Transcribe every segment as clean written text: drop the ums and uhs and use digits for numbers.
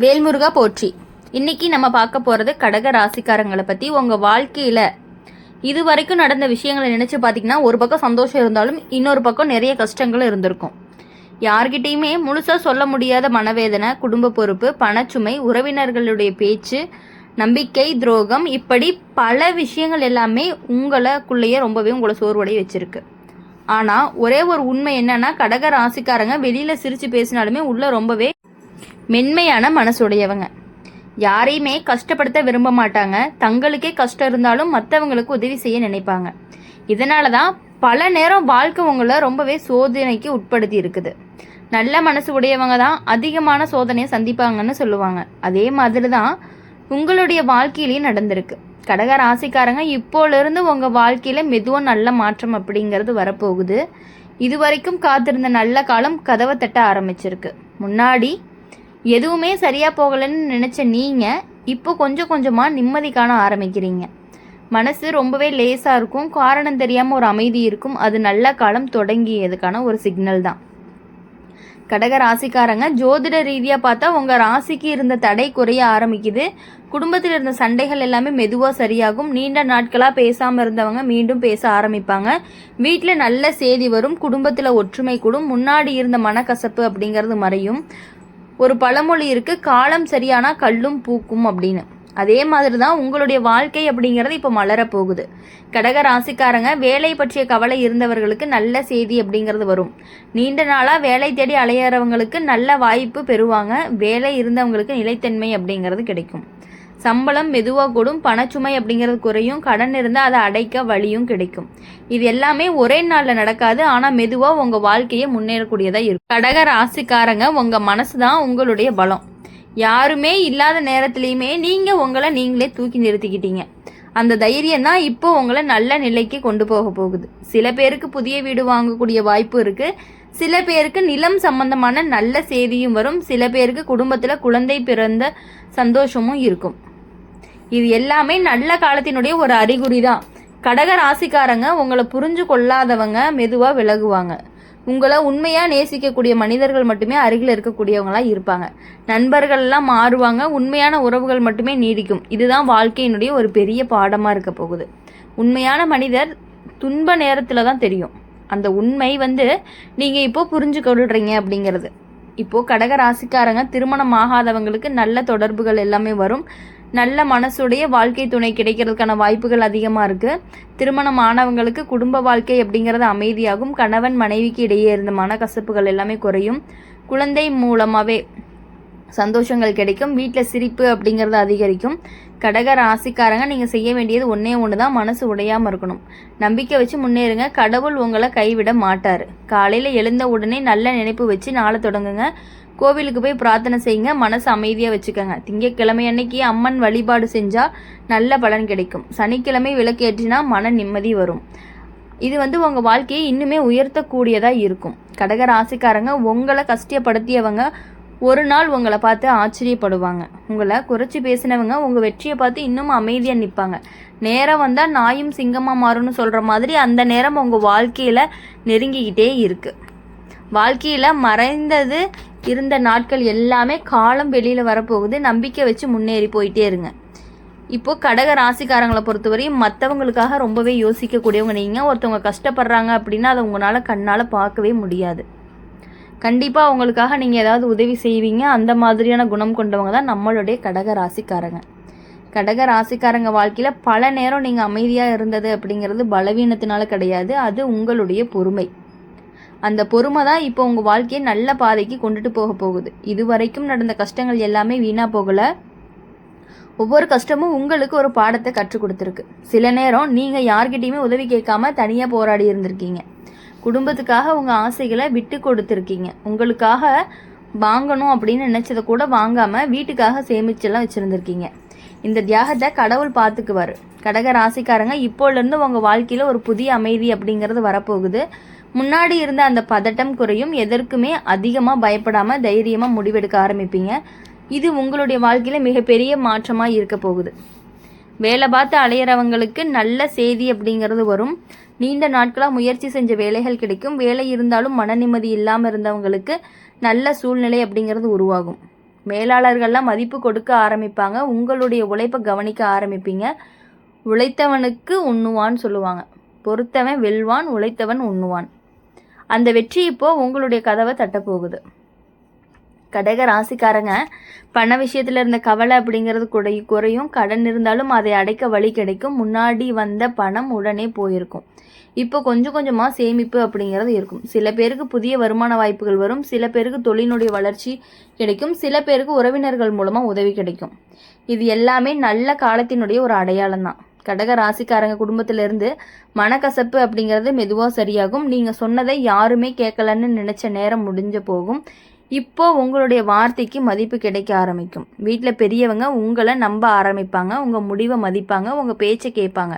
வேல்முருகா போற்றி. இன்னைக்கு நம்ம பார்க்க போகிறது கடக ராசிக்காரங்களை பற்றி. உங்கள் வாழ்க்கையில் இது வரைக்கும் நடந்த விஷயங்களை நினச்சி பார்த்தீங்கன்னா ஒரு பக்கம் சந்தோஷம் இருந்தாலும் இன்னொரு பக்கம் நிறைய கஷ்டங்களும் இருந்திருக்கும். யார்கிட்டையுமே முழுசாக சொல்ல முடியாத மனவேதனை, குடும்ப பொறுப்பு, பணச்சுமை, உறவினர்களுடைய பேச்சு, நம்பிக்கை துரோகம், இப்படி பல விஷயங்கள் எல்லாமே உங்களுக்குள்ளேயே ரொம்பவே உங்களை சோர்வடைய வச்சிருக்கு. ஆனால் ஒரே ஒரு உண்மை என்னன்னா, கடக ராசிக்காரங்க வெளியில் சிரித்து பேசினாலுமே உள்ள ரொம்பவே மென்மையான மனசுடையவங்க. யாரையுமே கஷ்டப்படுத்த விரும்ப மாட்டாங்க. தங்களுக்கே கஷ்டம் இருந்தாலும் மற்றவங்களுக்கு உதவி செய்ய நினைப்பாங்க. இதனால தான் பல நேரம் வாழ்க்கை உங்களை ரொம்பவே சோதனைக்கு உட்படுத்தி இருக்குது. நல்ல மனசு உடையவங்க தான் அதிகமான சோதனையை சந்திப்பாங்கன்னு சொல்லுவாங்க. அதே மாதிரி தான் உங்களுடைய வாழ்க்கையிலையும் நடந்திருக்கு. கடக ராசிக்காரங்க இப்போலேருந்து உங்கள் வாழ்க்கையில் மெதுவாக நல்ல மாற்றம் அப்படிங்கிறது வரப்போகுது. இது வரைக்கும் காத்திருந்த நல்ல காலம் கதவை தட்ட ஆரம்பிச்சிருக்கு. முன்னாடி எதுவுமே சரியாக போகலைன்னு நினச்ச நீங்கள் இப்போ கொஞ்சம் கொஞ்சமாக நிம்மதி காண ஆரம்பிக்கிறீங்க. மனசு ரொம்பவே லேசாக இருக்கும். காரணம் தெரியாமல் ஒரு அமைதி இருக்கும். அது நல்ல காலம் தொடங்கியதுக்கான ஒரு சிக்னல் தான். கடக ராசிக்காரங்க ஜோதிட ரீதியாக பார்த்தா உங்கள் ராசிக்கு இருந்த தடை குறைய ஆரம்பிக்குது. குடும்பத்தில் இருந்த சண்டைகள் எல்லாமே மெதுவாக சரியாகும். நீண்ட நாட்களாக பேசாமல் இருந்தவங்க மீண்டும் பேச ஆரம்பிப்பாங்க. வீட்டில் நல்ல செய்தி வரும். குடும்பத்தில் ஒற்றுமை கூடும். முன்னாடி இருந்த மனக்கசப்பு அப்படிங்கிறது மறையும். ஒரு பழமொழி இருக்குது, காலம் சரியானா கல்லும் பூக்கும் அப்படின்னு. அதே மாதிரி தான் உங்களுடைய வாழ்க்கை அப்படிங்கிறது இப்போ மலரப்போகுது. கடக ராசிக்காரங்க வேலை பற்றிய கவலை இருந்தவர்களுக்கு நல்ல செய்தி அப்படிங்கிறது வரும். நீண்ட நாளாக வேலை தேடி அலையிறவங்களுக்கு நல்ல வாய்ப்பு பெறுவாங்க. வேலை இருந்தவங்களுக்கு நிலைத்தன்மை அப்படிங்கிறது கிடைக்கும். சம்பளம் மெதுவாக கூடும். பணச்சுமை அப்படிங்கிறது குறையும். கடன் இருந்தால் அதை அடைக்க வழியும் கிடைக்கும். இது எல்லாமே ஒரே நாளில் நடக்காது. ஆனால் மெதுவாக உங்கள் வாழ்க்கையை முன்னேறக்கூடியதாக இருக்கும். கடக ராசிக்காரங்க உங்கள் மனசு தான் உங்களுடைய பலம். யாருமே இல்லாத நேரத்துலையுமே நீங்கள் உங்களை நீங்களே தூக்கி நிறுத்திக்கிட்டீங்க. அந்த தைரியம் தான் இப்போ உங்களை நல்ல நிலைக்கு கொண்டு போக போகுது. சில பேருக்கு புதிய வீடு வாங்கக்கூடிய வாய்ப்பு இருக்குது. சில பேருக்கு நிலம் சம்பந்தமான நல்ல செய்தியும் வரும். சில பேருக்கு குடும்பத்தில் குழந்தை பிறந்த சந்தோஷமும் இருக்கும். இது எல்லாமே நல்ல காலத்தினுடைய ஒரு அறிகுறி தான். கடக ராசிக்காரங்க உங்களை புரிஞ்சு கொள்ளாதவங்க மெதுவாக விலகுவாங்க. உங்களை உண்மையாக நேசிக்கக்கூடிய மனிதர்கள் மட்டுமே அருகில் இருக்கக்கூடியவங்களாக இருப்பாங்க. நண்பர்கள்லாம் மாறுவாங்க. உண்மையான உறவுகள் மட்டுமே நீடிக்கும். இதுதான் வாழ்க்கையினுடைய ஒரு பெரிய பாடமாக இருக்க போகுது. உண்மையான மனிதர் துன்ப நேரத்தில் தான் தெரியும். அந்த உண்மை நீங்கள் இப்போது புரிஞ்சு கொள்றீங்க அப்படிங்கிறது. இப்போது கடக ராசிக்காரங்க திருமணம் ஆகாதவங்களுக்கு நல்ல தொடர்புகள் எல்லாமே வரும். நல்ல மனசுடைய வாழ்க்கை துணை கிடைக்கிறதுக்கான வாய்ப்புகள் அதிகமாக இருக்குது. திருமணம் ஆனவங்களுக்கு குடும்ப வாழ்க்கை அப்படிங்கிறது அமைதியாகும். கணவன் மனைவிக்கு இடையே இருந்த மனக்கசப்புகள் எல்லாமே குறையும். குழந்தை மூலமாகவே சந்தோஷங்கள் கிடைக்கும். வீட்டில் சிரிப்பு அப்படிங்கிறது அதிகரிக்கும். கடக ராசிக்காரங்க நீங்கள் செய்ய வேண்டியது ஒன்றே ஒன்று தான், மனசு உடையாமல் இருக்கணும். நம்பிக்கை வச்சு முன்னேறுங்க. கடவுள் உங்களை கைவிட மாட்டார். காலையில் எழுந்த உடனே நல்ல நினைப்பு வச்சு நாளை தொடங்குங்க. கோவிலுக்கு போய் பிரார்த்தனை செய்யுங்க. மனசு அமைதியாக வச்சுக்கோங்க. திங்கட்கிழமை அன்னைக்கு அம்மன் வழிபாடு செஞ்சால் நல்ல பலன் கிடைக்கும். சனிக்கிழமை விளக்கேற்றினா மன நிம்மதி வரும். இது உங்கள் வாழ்க்கையை இன்னுமே உயர்த்தக்கூடியதாக இருக்கும். கடக ராசிக்காரங்க உங்களை கஷ்டப்படுத்தியவங்க ஒரு நாள் உங்களை பார்த்து ஆச்சரியப்படுவாங்க. உங்களை குறைச்சி பேசினவங்க உங்கள் வெற்றியை பார்த்து இன்னும் அமைதியாக நிற்பாங்க. நேரம் வந்தால் நாயும் சிங்கமாக மாறும்னு சொல்கிற மாதிரி அந்த நேரம் உங்கள் வாழ்க்கையில் நெருங்கிக்கிட்டே இருக்குது. வாழ்க்கையில் மறைந்தது இருந்த நாட்கள் எல்லாமே காலம் வெளியில் வரப்போகுது. நம்பிக்கை வச்சு முன்னேறி போயிட்டே இருங்க. இப்போது கடக ராசிக்காரங்களை பொறுத்தவரையும் மற்றவங்களுக்காக ரொம்பவே யோசிக்கக்கூடியவங்க நீங்கள். ஒருத்தவங்க கஷ்டப்படுறாங்க அப்படின்னா அதை உங்களால் கண்ணால் பார்க்கவே முடியாது. கண்டிப்பாக அவங்களுக்காக நீங்கள் ஏதாவது உதவி செய்வீங்க. அந்த மாதிரியான குணம் கொண்டவங்க தான் நம்மளுடைய கடக ராசிக்காரங்க. கடக ராசிக்காரங்க வாழ்க்கையில் பல நேரம் நீங்கள் அமைதியாக இருந்தது அப்படிங்கிறது பலவீனத்தினால கிடையாது. அது உங்களுடைய பொறுமை. அந்த பொறுமை தான் இப்போ உங்கள் வாழ்க்கையை நல்ல பாதைக்கு கொண்டுட்டு போக போகுது. இது வரைக்கும் நடந்த கஷ்டங்கள் எல்லாமே வீணாக போகலை. ஒவ்வொரு கஷ்டமும் உங்களுக்கு ஒரு பாடத்தை கற்றுக் கொடுத்துருக்கு. சில நேரம் நீங்கள் யார்கிட்டையுமே உதவி கேட்காம தனியாக போராடி இருந்திருக்கீங்க. குடும்பத்துக்காக உங்கள் ஆசைகளை விட்டு கொடுத்துருக்கீங்க. உங்களுக்காக வாங்கணும் அப்படின்னு நினச்சதை கூட வாங்காமல் வீட்டுக்காக சேமிச்செல்லாம் வச்சுருந்துருக்கீங்க. இந்த தியாகத்தை கடவுள் பார்த்துக்குவார். கடக ராசிக்காரங்க இப்போலேருந்து உங்கள் வாழ்க்கையில் ஒரு புதிய அமைதி அப்படிங்கிறது வரப்போகுது. முன்னாடி இருந்த அந்த பதட்டம் குறையும். எதற்குமே அதிகமாக பயப்படாமல் தைரியமாக முடிவெடுக்க ஆரம்பிப்பீங்க. இது உங்களுடைய வாழ்க்கையில் மிகப்பெரிய மாற்றமாக இருக்க போகுது. வேலை பார்த்து அலையிறவங்களுக்கு நல்ல செய்தி அப்படிங்கிறது வரும். நீண்ட நாட்களாக முயற்சி செஞ்ச வேலைகள் கிடைக்கும். வேலை இருந்தாலும் மன நிம்மதி இல்லாமல் இருந்தவங்களுக்கு நல்ல சூழ்நிலை அப்படிங்கிறது உருவாகும். மேலாளர்கள்லாம் மதிப்பு கொடுக்க ஆரம்பிப்பாங்க. உங்களுடைய உழைப்பை கவனிக்க ஆரம்பிப்பீங்க. உழைத்தவனுக்கு உண்ணுவான்னு சொல்லுவாங்க. பொறுத்தவன் வெல்வான், உழைத்தவன் உண்ணுவான். அந்த வெற்றி இப்போ உங்களுடைய கதவை தட்டப்போகுது. கடக ராசிக்காரங்க பண விஷயத்தில் இருந்த கவலை அப்படிங்கிறது குறையும். கடன் இருந்தாலும் அதை அடைக்க வழி கிடைக்கும். முன்னாடி வந்த பணம் உடனே போயிருக்கும். இப்போ கொஞ்சம் கொஞ்சமாக சேமிப்பு அப்படிங்கிறது இருக்கும். சில பேருக்கு புதிய வருமான வாய்ப்புகள் வரும். சில பேருக்கு தொழிலினுடைய வளர்ச்சி கிடைக்கும். சில பேருக்கு உறவினர்கள் மூலமாக உதவி கிடைக்கும். இது எல்லாமே நல்ல காலத்தினுடைய ஒரு அடையாளம் தான். கடக ராசிக்காரங்க குடும்பத்திலிருந்து மனக்கசப்பு அப்படிங்கிறது மெதுவாக சரியாகும். நீங்கள் சொன்னதை யாருமே கேட்கலன்னு நினச்ச நேரம் முடிஞ்ச போகும். இப்போ உங்களுடைய வார்த்தைக்கு மதிப்பு கிடைக்க ஆரம்பிக்கும். வீட்டில் பெரியவங்க உங்களை நம்ப ஆரம்பிப்பாங்க. உங்கள் முடிவை மதிப்பாங்க. உங்கள் பேச்சை கேட்பாங்க.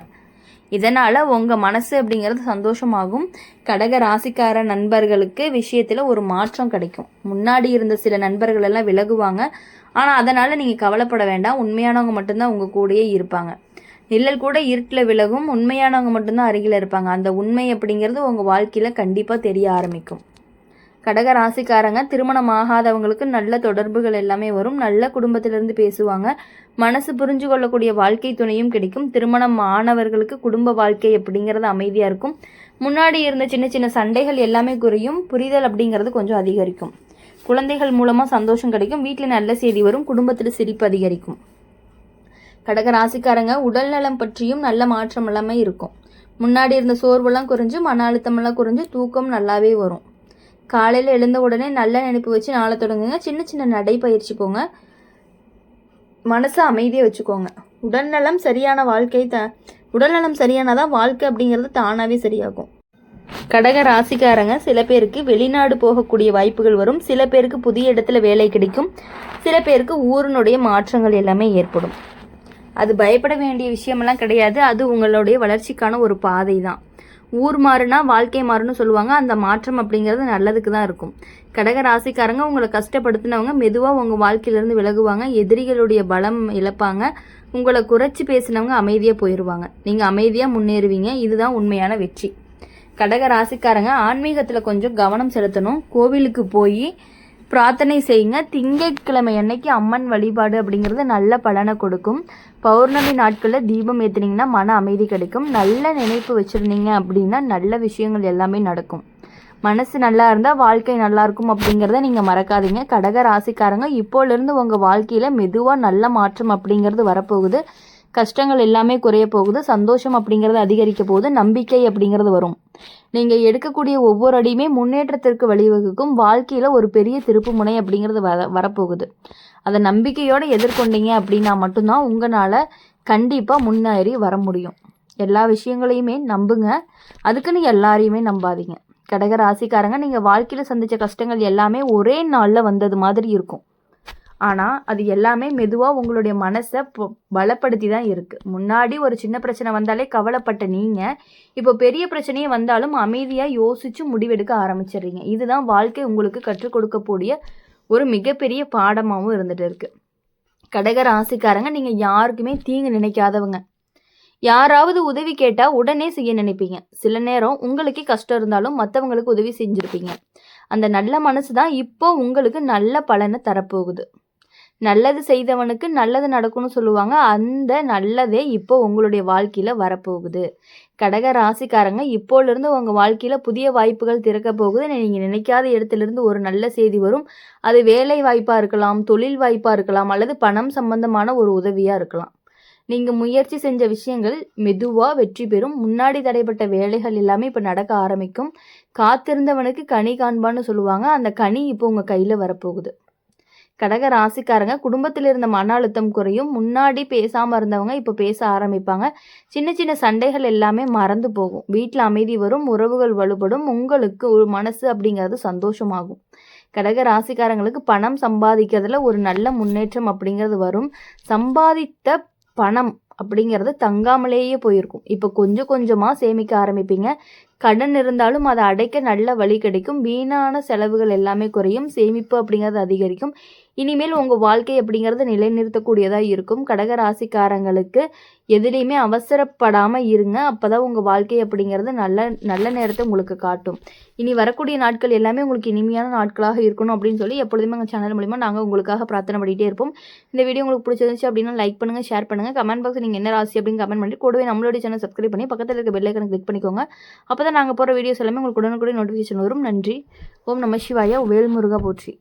இதனால் உங்கள் மனசு அப்படிங்கிறது சந்தோஷமாகும். கடக ராசிக்கார நண்பர்களுக்கு விஷயத்தில் ஒரு மாற்றம் கிடைக்கும். முன்னாடி இருந்த சில நண்பர்கள் எல்லாம் விலகுவாங்க. ஆனால் அதனால் நீங்கள் கவலைப்பட வேண்டாம். உண்மையானவங்க மட்டும்தான் உங்கள் கூடயே இருப்பாங்க. நிழல் கூட இருட்டில் விலகும். உண்மையானவங்க மட்டும்தான் அருகில் இருப்பாங்க. அந்த உண்மை அப்படிங்கிறது உங்கள் வாழ்க்கையில் கண்டிப்பாக தெரிய ஆரம்பிக்கும். கடக ராசிக்காரங்க திருமணம் ஆகாதவங்களுக்கு நல்ல தொடர்புகள் எல்லாமே வரும். நல்ல குடும்பத்திலிருந்து பேசுவாங்க. மனசு புரிஞ்சு கொள்ளக்கூடிய வாழ்க்கை துணையும் கிடைக்கும். திருமணம் ஆனவர்களுக்கு குடும்ப வாழ்க்கை அப்படிங்கிறது அமைதியாக இருக்கும். முன்னாடி இருந்த சின்ன சின்ன சண்டைகள் எல்லாமே குறையும். புரிதல் அப்படிங்கிறது கொஞ்சம் அதிகரிக்கும். குழந்தைகள் மூலமாக சந்தோஷம் கிடைக்கும். வீட்டில் நல்ல செய்தி வரும். குடும்பத்தில் சிரிப்பு அதிகரிக்கும். கடக ராசிக்காரங்க உடல் நலம் பற்றியும் நல்ல மாற்றம் எல்லாமே இருக்கும். முன்னாடி இருந்த சோர்வெல்லாம் குறைஞ்சு, மன அழுத்தமெல்லாம் குறைஞ்சு, தூக்கம் நல்லாவே வரும். காலையில் எழுந்த உடனே நல்ல நினைப்பு வச்சு நாளை தொடங்குங்க. சின்ன சின்ன நடைப்பயிற்சி போங்க. மனசை அமைதியாக வச்சுக்கோங்க. உடல்நலம் சரியானதான் வாழ்க்கை அப்படிங்கிறது தானாகவே சரியாகும். கடக ராசிக்காரங்க சில பேருக்கு வெளிநாடு போகக்கூடிய வாய்ப்புகள் வரும். சில பேருக்கு புதிய இடத்துல வேலை கிடைக்கும். சில பேருக்கு ஊரினுடைய மாற்றங்கள் எல்லாமே ஏற்படும். அது பயப்பட வேண்டிய விஷயமெல்லாம் கிடையாது. அது உங்களுடைய வளர்ச்சிக்கான ஒரு பாதை தான். ஊர் மாறுனா வாழ்க்கை மாறுன்னு சொல்லுவாங்க. அந்த மாற்றம் அப்படிங்கிறது நல்லதுக்கு தான் இருக்கும். கடக ராசிக்காரங்க உங்களை கஷ்டப்படுத்தினவங்க மெதுவாக உங்கள் வாழ்க்கையிலேருந்து விலகுவாங்க. எதிரிகளுடைய பலம் இழப்பாங்க. உங்களை குறைச்சி பேசினவங்க அமைதியாக போயிடுவாங்க. நீங்கள் அமைதியாக முன்னேறுவீங்க. இதுதான் உண்மையான வெற்றி. கடக ராசிக்காரங்க ஆன்மீகத்தில் கொஞ்சம் கவனம் செலுத்தணும். கோவிலுக்கு போய் பிரார்த்தனை செய்யுங்க. திங்கட்கிழமை அன்னைக்கு அம்மன் வழிபாடு அப்படிங்கிறது நல்ல பலனை கொடுக்கும். பௌர்ணமி நாட்களில் தீபம் ஏற்றினீங்கன்னா மன அமைதி கிடைக்கும். நல்ல நினைப்பு வச்சுருந்தீங்க அப்படின்னா நல்ல விஷயங்கள் எல்லாமே நடக்கும். மனசு நல்லா இருந்தால் வாழ்க்கை நல்லா இருக்கும் அப்படிங்கிறத நீங்கள் மறக்காதீங்க. கடக ராசிக்காரங்க இப்போலேருந்து உங்கள் வாழ்க்கையில் மெதுவாக நல்ல மாற்றம் அப்படிங்கிறது வரப்போகுது. கஷ்டங்கள் எல்லாமே குறைய போகுது. சந்தோஷம் அப்படிங்கிறது அதிகரிக்க போகுது. நம்பிக்கை அப்படிங்கிறது வரும். நீங்கள் எடுக்கக்கூடிய ஒவ்வொரு அடியுமே முன்னேற்றத்திற்கு வழிவகுக்கும். வாழ்க்கையில் ஒரு பெரிய திருப்பு முனை அப்படிங்கிறது வரப்போகுது. அதை நம்பிக்கையோடு எதிர்கொண்டீங்க அப்படின்னா மட்டும்தான் உங்களால் கண்டிப்பாக முன்னேறி வர முடியும். எல்லா விஷயங்களையுமே நம்புங்க. அதுக்குன்னு எல்லாரையுமே நம்பாதீங்க. கடக ராசிக்காரங்க நீங்கள் வாழ்க்கையில் சந்தித்த கஷ்டங்கள் எல்லாமே ஒரே நாளில் வந்தது மாதிரி இருக்கும். ஆனால் அது எல்லாமே மெதுவாக உங்களுடைய மனசை பலப்படுத்தி தான் இருக்குது. முன்னாடி ஒரு சின்ன பிரச்சனை வந்தாலே கவலைப்பட்ட நீங்கள் இப்போ பெரிய பிரச்சனையே வந்தாலும் அமைதியாக யோசித்து முடிவெடுக்க ஆரம்பிச்சிடுறீங்க. இதுதான் வாழ்க்கை உங்களுக்கு கற்றுக் கொடுக்கக்கூடிய ஒரு மிகப்பெரிய பாடமாகவும் இருந்துகிட்டு இருக்குது. கடக ராசிக்காரங்க நீங்கள் யாருக்குமே தீங்கு நினைக்காதவங்க. யாராவது உதவி கேட்டால் உடனே செய்ய நினைப்பீங்க. சில நேரம் உங்களுக்கே கஷ்டம் இருந்தாலும் மற்றவங்களுக்கு உதவி செஞ்சுருப்பீங்க. அந்த நல்ல மனசு தான் இப்போ உங்களுக்கு நல்ல பலனை தரப்போகுது. நல்லது செய்தவனுக்கு நல்லது நடக்கும்னு சொல்லுவாங்க. அந்த நல்லதே இப்போ உங்களுடைய வாழ்க்கையில் வரப்போகுது. கடக ராசிக்காரங்க இப்போலேருந்து உங்கள் வாழ்க்கையில் புதிய வாய்ப்புகள் திறக்க போகுது. நீங்கள் நினைக்காத இடத்துலேருந்து ஒரு நல்ல செய்தி வரும். அது வேலை வாய்ப்பாக இருக்கலாம், தொழில் வாய்ப்பாக இருக்கலாம், அல்லது பணம் சம்பந்தமான ஒரு உதவியாக இருக்கலாம். நீங்கள் முயற்சி செஞ்ச விஷயங்கள் மெதுவாக வெற்றி பெறும். முன்னாடி தடைப்பட்ட வேலைகள் எல்லாமே இப்போ நடக்க ஆரம்பிக்கும். காத்திருந்தவனுக்கு கனி காண்பான்னு சொல்லுவாங்க. அந்த கனி இப்போ உங்கள் கையில் வரப்போகுது. கடக ராசிக்காரங்க குடும்பத்தில் இருந்த மன அழுத்தம் குறையும். முன்னாடி பேசாமல் இருந்தவங்க இப்போ பேச ஆரம்பிப்பாங்க. சின்ன சின்ன சண்டைகள் எல்லாமே மறந்து போகும். வீட்டில் அமைதி வரும். உறவுகள் வலுப்படும். உங்களுக்கு ஒரு மனசு அப்படிங்கிறது சந்தோஷமாகும். கடக ராசிக்காரங்களுக்கு பணம் சம்பாதிக்கிறதுல ஒரு நல்ல முன்னேற்றம் அப்படிங்கிறது வரும். சம்பாதித்த பணம் அப்படிங்கிறது தங்காமலேயே போயிருக்கும். இப்போ கொஞ்சம் கொஞ்சமாக சேமிக்க ஆரம்பிப்பீங்க. கடன் இருந்தாலும் அதை அடைக்க நல்ல வழி கிடைக்கும். வீணான செலவுகள் எல்லாமே குறையும். சேமிப்பு அப்படிங்கிறது அதிகரிக்கும். இனிமேல் உங்கள் வாழ்க்கை அப்படிங்கிறது நிலைநிறுத்தக்கூடியதாக இருக்கும். கடக ராசிக்காரங்களுக்கு எதுலேயுமே அவசரப்படாமல் இருங்க. அப்போ தான் உங்கள் வாழ்க்கை அப்படிங்கிறது நல்ல நேரத்தை உங்களுக்கு காட்டும். இனி வரக்கூடிய நாட்கள் எல்லாமே உங்களுக்கு இனிமையான நாட்களாக இருக்கணும் அப்படின்னு சொல்லி எப்பொழுதுமே எங்கள் சேனல் மூலிமா நாங்கள் உங்களுக்காக பிரார்த்தனை பண்ணிகிட்டே இருப்போம். இந்த வீடியோ உங்களுக்கு பிடிச்சிருந்துச்சு அப்படின்னா லைக் பண்ணுங்கள், ஷேர் பண்ணுங்கள், கமெண்ட் பாக்ஸ் நீங்கள் என்ன ராசி அப்படின்னு கமெண்ட் பண்ணி கூடவே நம்மளுடைய சேனல் சப்ஸ்கிரைப் பண்ணி பக்கத்தில் இருக்க பெல் ஐக்கனை கிளிக் பண்ணிக்கோங்க. அப்போ தான் நாங்கள் போகிற வீடியோஸ் எல்லாமே உங்களுக்கு உடனுக்குடன் நோட்டிஃபிகேஷன் வரும். நன்றி. ஓம் நம சிவாயா. வேல்முருகா போற்றி.